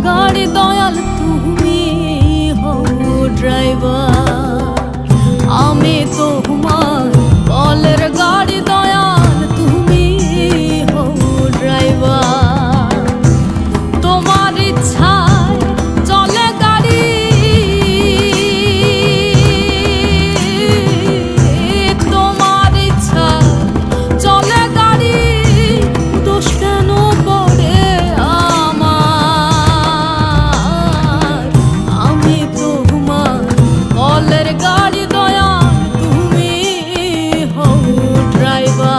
গাড়ি দয়াল তুমি হও ড্রাইভার, আমি তো হুমার কলের গাড়ি দয়াল তুমি হও ড্রাইভার। তোমার ইচ্ছায় চলে গাড়ি, তোমার ইচ্ছায় চলে গাড়ি, দোষ কেন পড়ে গাড়ি দয়াল তুমি হও ড্রাইভার।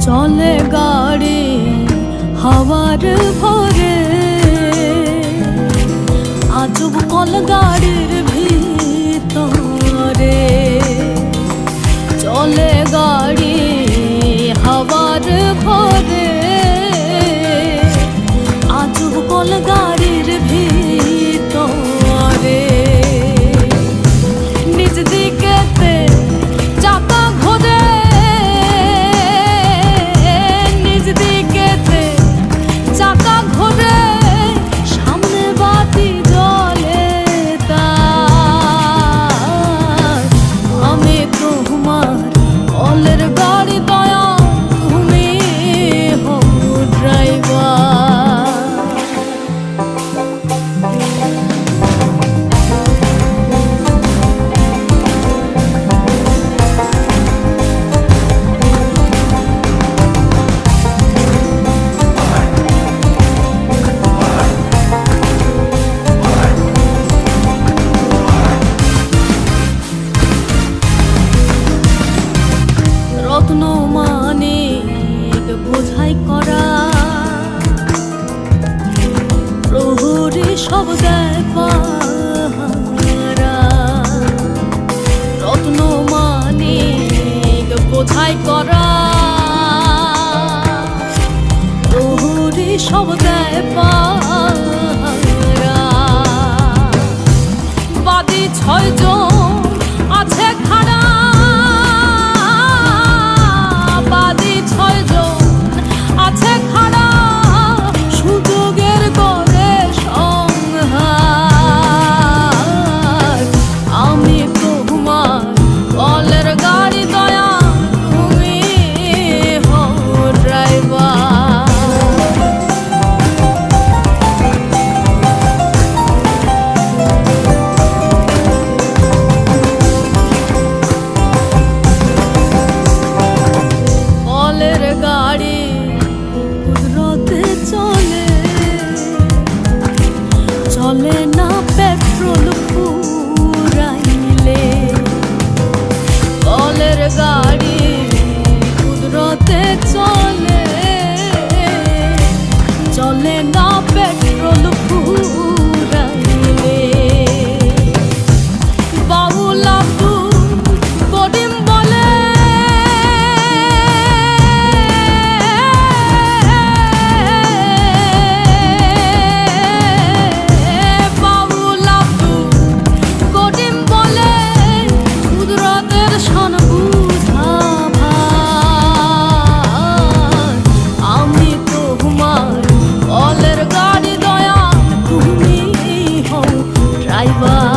চলে গাড়ি হাওয়ার ভরে, আজব কল গাড়ির ভিতরে। চলে গাড়ি হাওয়ার ভরে, আজব কল গাড়ির ভিতরে। নিজ দিকেতে চাকা ঘোরে, নিজ দিকেতে চাকা ঘোরে, সামনে বাতি জ্বলে তার। আমি তোমার কলের গাড়ি দয়াল তুমি হও ড্রাইভার। রত্ন মানিক বোঝাই করা, প্রহরী সব দেয় পাহারা। রত্ন মানিক বোঝাই করা, প্রহরী সব দেয় পাহারা। বাদী 6 জন আছে খাড়া, আছে খাড়া, সুযোগের করে সংহার। আমি তোমার কলের গাড়ি দয়াল তুমি হও ড্রাইভার। কলের গাড়ি চলে, চলে না পেট্রোল ফুরাইলে। কলের গাড়ি কুদরতে চলে, চলে না পেট্রোল ফুরাইলে। বাউল আব্দুল করিম বলে, আমি তোমার কলের গাড়ি দয়াল তুমি হও ড্রাইভার।